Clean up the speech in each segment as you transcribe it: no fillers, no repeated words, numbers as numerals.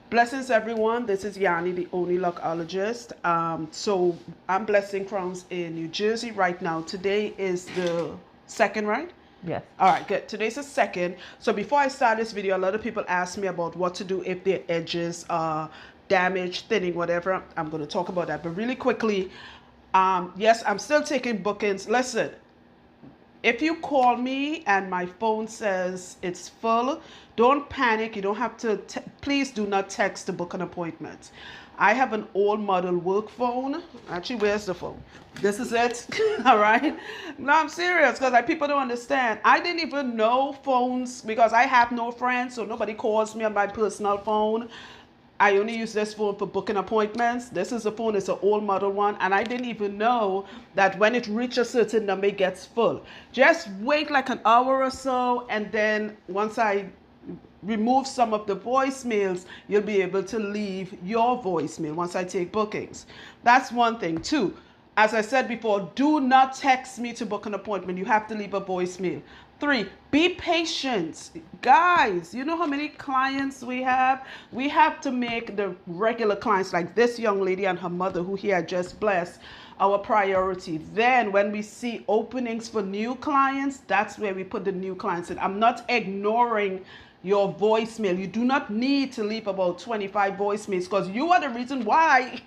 Blessings, everyone. This is Yanni, the only luckologist. So I'm blessing crowns in New Jersey right now. Today is the second, right? Yes. All right, good. Today's the second. So before I start this video, a lot of people ask me about what to do if their edges are damaged, thinning, whatever. I'm going to talk about that. But really quickly, yes, I'm still taking bookings. Listen, if you call me and my phone says it's full, don't panic. You don't have to, please do not text to book an appointment. I have an old model work phone. Actually, where's the phone? This is it. All right. No, I'm serious because people don't understand. I didn't even know phones because I have no friends, so nobody calls me on my personal phone. I only use this phone for booking appointments. This is a phone, it's an old model one, and I didn't even know that when it reaches a certain number, it gets full. Just wait like an hour or so, and then once I remove some of the voicemails, you'll be able to leave your voicemail once I take bookings. That's one thing. Two, as I said before, do not text me to book an appointment. You have to leave a voicemail. Three, be patient. Guys, you know how many clients we have? We have to make the regular clients like this young lady and her mother who here just blessed our priority. Then when we see openings for new clients, that's where we put the new clients in. I'm not ignoring your voicemail. You do not need to leave about 25 voicemails because you are the reason why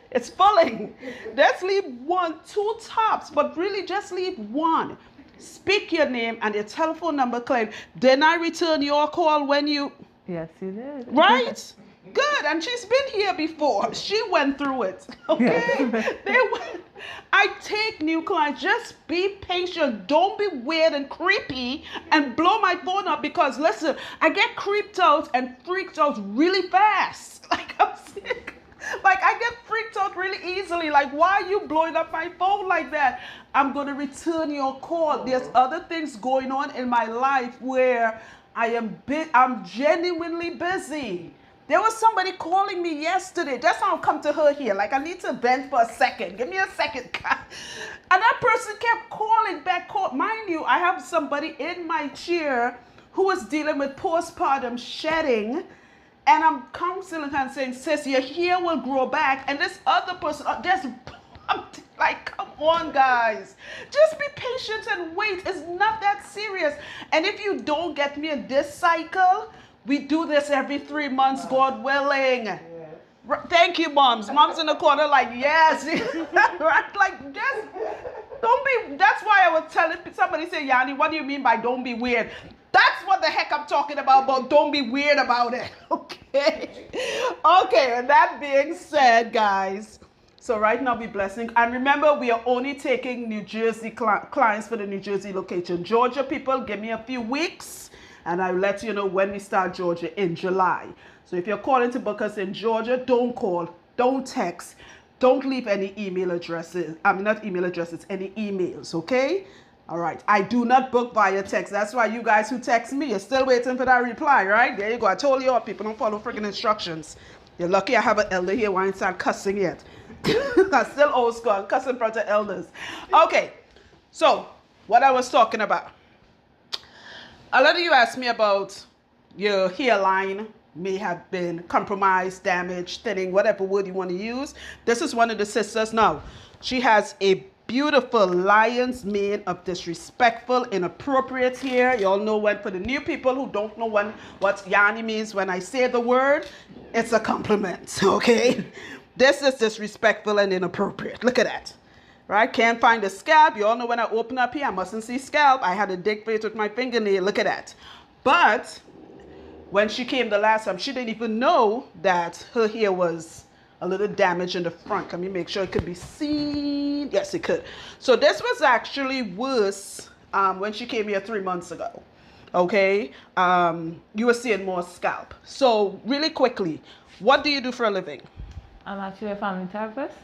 it's filling. Just leave one, two tops, but really just leave one. Speak your name and your telephone number claim. Then I return your call when you... Yes, you did. Right? Good. And she's been here before. She went through it. Okay? Yes. I take new clients. Just be patient. Don't be weird and creepy and blow my phone up because, listen, I get creeped out and freaked out really fast. Like, I'm sick. Like, I get freaked out really easily. Like, why are you blowing up my phone like that? I'm going to return your call. There's other things going on in my life where I'm genuinely busy. There was somebody calling me yesterday. That's how I'll come to her here. Like, I need to vent for a second. Give me a second. And that person kept calling back. Mind you, I have somebody in my chair who is dealing with postpartum shedding. And I'm counseling her and saying, sis, your hair will grow back. And this other person, just like, come on, guys. Just be patient and wait. It's not that serious. And if you don't get me in this cycle, we do this every 3 months, God willing. Yeah. Thank you, moms. Moms in the corner like, yes. Right? Like, just don't be, that's why I was telling somebody, say, Yanni, what do you mean by don't be weird? That's what the heck I'm talking about, but don't be weird about it, okay? Okay, and that being said, guys, so right now we're blessing. And remember, we are only taking New Jersey clients for the New Jersey location. Georgia people, give me a few weeks, and I'll let you know when we start Georgia in July. So if you're calling to book us in Georgia, don't call, don't text, don't leave any email addresses. I mean, not email addresses, any emails, okay? All right. I do not book via text. That's why you guys who text me, you're still waiting for that reply, right? There you go. I told you all, people don't follow freaking instructions. You're lucky I have an elder here. Why ain't start cussing yet? I'm still old school. I'm cussing in front of elders. Okay. So, what I was talking about. A lot of you asked me about your hairline may have been compromised, damaged, thinning, whatever word you want to use. This is one of the sisters now. She has a beautiful lion's mane of disrespectful, inappropriate hair. You all know when, for the new people who don't know what Yanni means when I say the word, it's a compliment, okay? This is disrespectful and inappropriate. Look at that, right? Can't find the scalp. You all know when I open up here, I mustn't see scalp. I had a dig for it with my fingernail. Look at that. But when she came the last time, she didn't even know that her hair was a little damage in the front. Let me make sure it could be seen. Yes, it could. So this was actually worse when she came here 3 months ago. Okay. You were seeing more scalp. So really quickly, what do you do for a living? I'm actually a family therapist.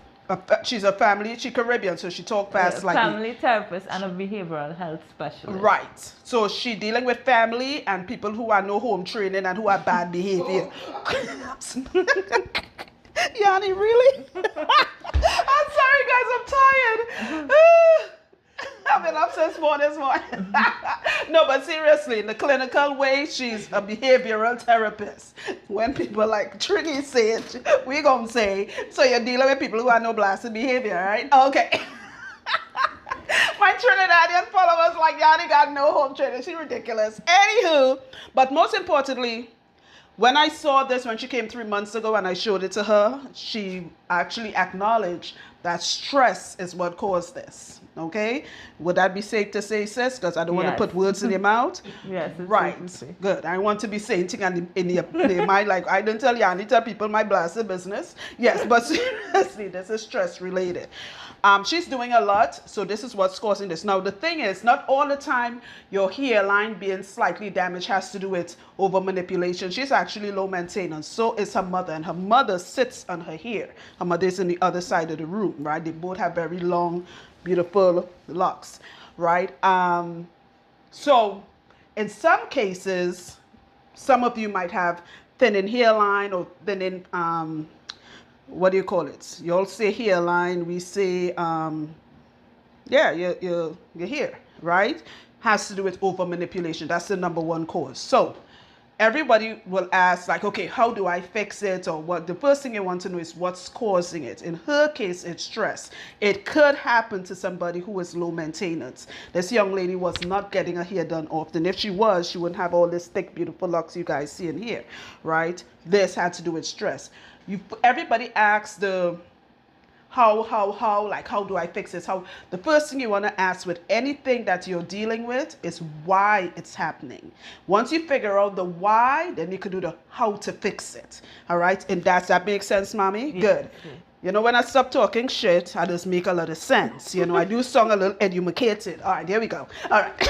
She's Caribbean, so she talk fast like family therapist and a behavioral health specialist. Right. So she dealing with family and people who are no home training and who are bad behavior. Yanni, really? I'm sorry, guys. I'm tired. I've been up since 4 this morning. No, but seriously, in the clinical way, she's a behavioral therapist. When people like Trini say it, we gonna say, so you're dealing with people who have no blasted behavior, right? Okay. My Trinidadian followers like, Yanni got no home training. She's ridiculous. Anywho, but most importantly, when I saw this, when she came 3 months ago and I showed it to her, she actually acknowledged that stress is what caused this. Okay? Would that be safe to say, sis? Because I don't want to put words in your mouth. Yes. Right. Good. I want to be saying things in your mind, like, I didn't tell Yanni, tell people my blasted business. Yes, but seriously, this is stress related. She's doing a lot, so this is what's causing this. Now, the thing is, not all the time your hairline being slightly damaged has to do with over manipulation. She's actually low maintenance. So is her mother, and her mother sits on her hair. Her mother is on the other side of the room, right? They both have very long, beautiful locks, right? So in some cases, some of you might have thinning hairline or thinning, what do you call it? You all say hairline, we say, yeah, your hair, right? Has to do with over manipulation. That's the number one cause. So everybody will ask, like, okay, how do I fix it? Or what? The first thing you want to know is what's causing it. In her case, it's stress. It could happen to somebody who is low maintenance. This young lady was not getting her hair done often. If she was, she wouldn't have all this thick, beautiful locks you guys see in here, right? This had to do with stress. Everybody asks the how do I fix this? The first thing you want to ask with anything that you're dealing with is why it's happening. Once you figure out the why, then you can do the how to fix it. All right? And that makes sense, mommy? Yes. Good. You know, when I stop talking shit, I just make a lot of sense. You know, I do sound a little educated. All right, there we go. All right.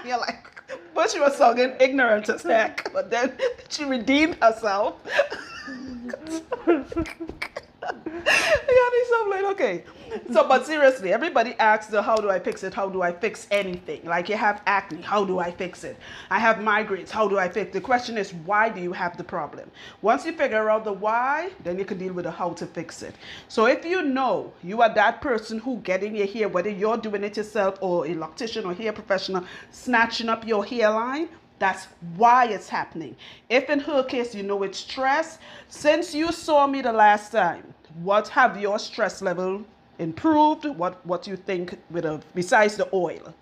You're like, but she was sounding ignorant as heck, but then she redeemed herself. Yeah, so like, okay. So, but seriously, everybody asks the how do I fix it? How do I fix anything? Like, you have acne, how do I fix it? I have migraines, how do I fix it? The question is, why do you have the problem? Once you figure out the why, then you can deal with the how to fix it. So if you know you are that person who getting your hair, whether you're doing it yourself or a loctician or hair professional, snatching up your hairline, that's why it's happening. If in her case, you know it's stress, since you saw me the last time, what have your stress level improved? What you think besides the oil?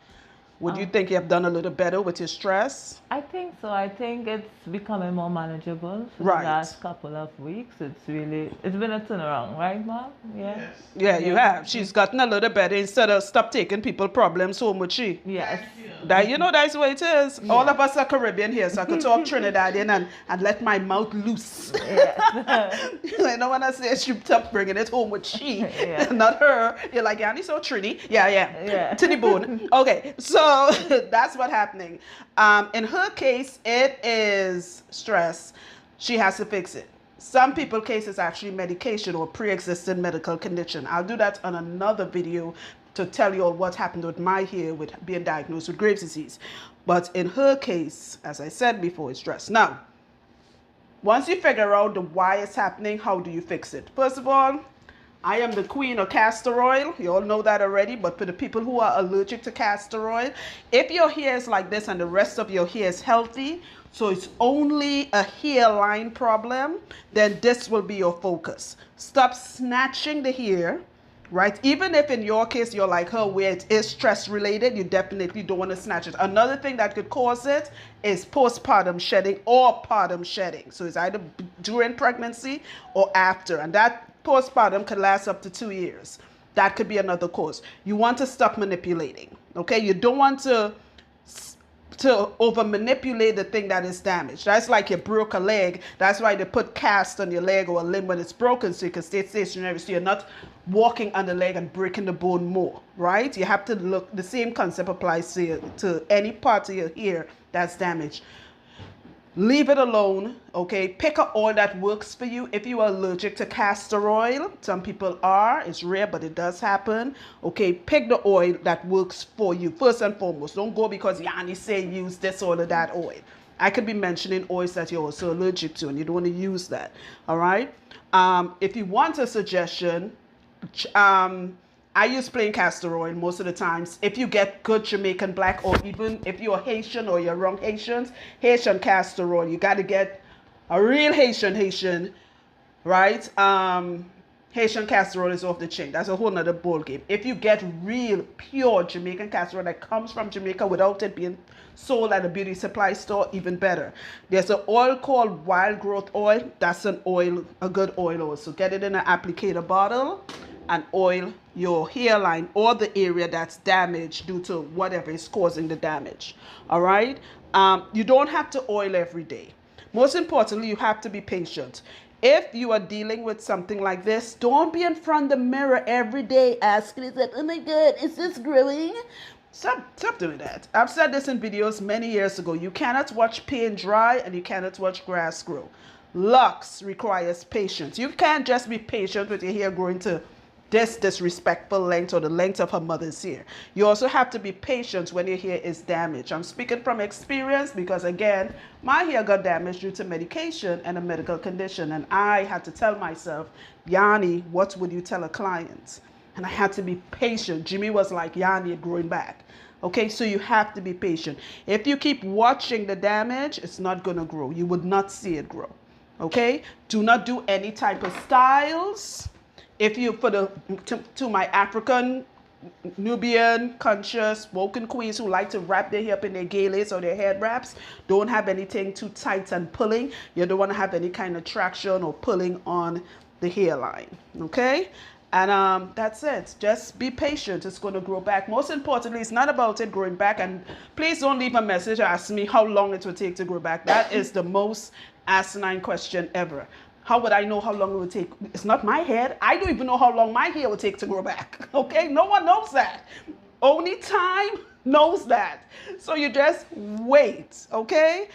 Would you think you have done a little better with your stress? I think so. I think it's becoming more manageable for Right. the last couple of weeks. It's been a turnaround, right, Mom? Yeah. Yes. Yeah, you have. She's gotten a little better instead of stop taking people problems home with she. Yes. That, you know, that's what it is. Yeah. All of us are Caribbean here, so I could talk Trinidadian and let my mouth loose. Yes. You know, when I say she tough bringing it home with she, Yeah. not her. You're like, Yanni, so Trini. Yeah. To the bone. Okay, so that's what's happening. In her case, it is stress. She has to fix it. Some people's case is actually medication or pre-existing medical condition. I'll do that on another video to tell you all what happened with my hair with being diagnosed with Graves' disease. But in her case, as I said before, it's stress. Now, once you figure out the why it's happening, how do you fix it? First of all, I am the queen of castor oil. You all know that already, but for the people who are allergic to castor oil, if your hair is like this and the rest of your hair is healthy, so it's only a hairline problem, then this will be your focus. Stop snatching the hair. Right? Even if in your case you're like her where it is stress related, you definitely don't want to snatch it. Another thing that could cause it is postpartum shedding or partum shedding. So it's either during pregnancy or after. And that postpartum could last up to 2 years. That could be another cause. You want to stop manipulating. Okay? You don't want to over manipulate the thing that is damaged. That's like you broke a leg. That's why they put cast on your leg or a limb when it's broken so you can stay stationary so you're not walking on the leg and breaking the bone more, right? You have to look, the same concept applies to any part of your hair that's damaged. Leave it alone, okay? Pick an oil that works for you. If you are allergic to castor oil, some people are, it's rare, but it does happen. Okay, pick the oil that works for you, first and foremost. Don't go because Yanni say use this oil or that oil. I could be mentioning oils that you're also allergic to and you don't want to use that, all right? If you want a suggestion, I use plain castor oil most of the times. If you get good Jamaican black, or even if you're Haitian or you're wrong Haitian castor oil, you got to get a real Haitian, right? Haitian castor oil is off the chain. That's a whole nother ball game. If you get real pure Jamaican castor oil that comes from Jamaica without it being sold at a beauty supply store, even better. There's an oil called wild growth oil. That's an oil, a good oil also. Get it in an applicator bottle and oil your hairline or the area that's damaged due to whatever is causing the damage. All right. You don't have to oil every day. Most importantly, you have to be patient. If you are dealing with something like this, don't be in front of the mirror every day asking yourself, oh my God, is this growing? Stop doing that. I've said this in videos many years ago. You cannot watch paint dry and you cannot watch grass grow. Locks requires patience. You can't just be patient with your hair growing to this disrespectful length or the length of her mother's hair. You also have to be patient when your hair is damaged. I'm speaking from experience because, again, my hair got damaged due to medication and a medical condition, and I had to tell myself, Yanni, what would you tell a client? And I had to be patient. Jimmy was like, Yanni, it's growing back. Okay, so you have to be patient. If you keep watching the damage, it's not going to grow. You would not see it grow. Okay, do not do any type of styles. If you, to my African, Nubian, conscious, woken queens who like to wrap their hair up in their gaylets or their head wraps, don't have anything too tight and pulling. You don't want to have any kind of traction or pulling on the hairline. Okay? And that's it. Just be patient. It's going to grow back. Most importantly, it's not about it growing back. And please don't leave a message or ask me how long it will take to grow back. That is the most asinine question ever. How would I know how long it would take? It's not my head. I don't even know how long my hair would take to grow back. Okay? No one knows that. Only time knows that. So you just wait. Okay?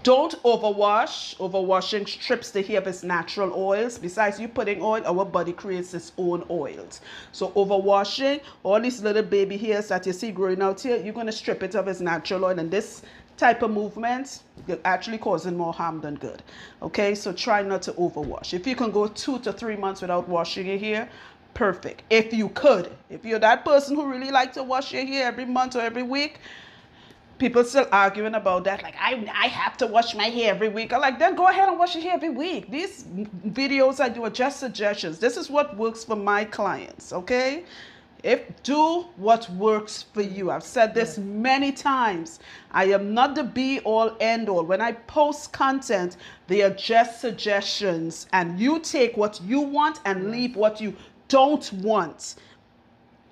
Don't overwash. Overwashing strips the hair of its natural oils. Besides you putting oil, our body creates its own oils. So overwashing, all these little baby hairs that you see growing out here, you're going to strip it of its natural oil. And this type of movements, you're actually causing more harm than good. Okay, so try not to overwash. If you can go 2 to 3 months without washing your hair, perfect. If you could, if you're that person who really like to wash your hair every month or every week, people still arguing about that, like I have to wash my hair every week. I'm like, then go ahead and wash your hair every week. These videos I do are just suggestions. This is what works for my clients. Okay, do what works for you. I've said this many times. I am not the be all end all. When I post content, they are just suggestions, and you take what you want and leave what you don't want.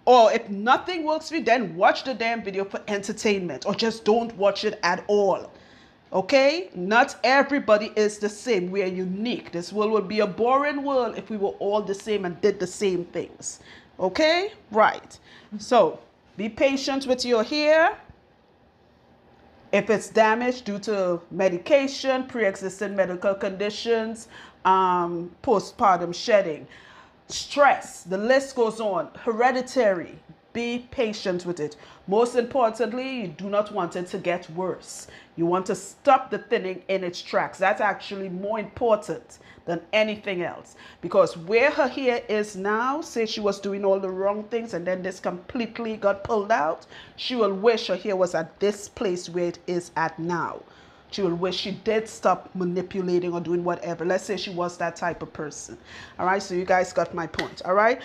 Or if nothing works for you, then watch the damn video for entertainment, or just don't watch it at all. Okay? Not everybody is the same. We are unique. This world would be a boring world if we were all the same and did the same things. Okay? Right. So, be patient with your hair. If it's damaged due to medication, pre-existing medical conditions, postpartum shedding, stress, the list goes on, hereditary, be patient with it. Most importantly, you do not want it to get worse. You want to stop the thinning in its tracks. That's actually more important than anything else, because where her hair is now, say she was doing all the wrong things and then this completely got pulled out, she will wish her hair was at this place where it is at now. She will wish she did stop manipulating or doing whatever. Let's say she was that type of person. All right, so you guys got my point. All right,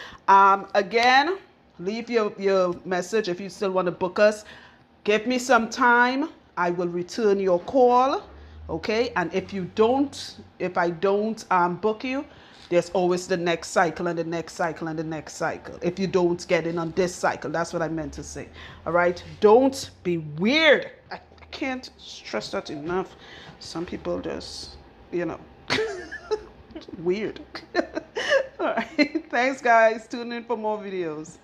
again, leave your message if you still want to book us. Give me some time. I will return your call. Okay, and if I don't book you, there's always the next cycle and the next cycle and the next cycle. If you don't get in on this cycle, that's what I meant to say. All right, don't be weird. I can't stress that enough. Some people just, weird. All right, thanks guys. Tune in for more videos.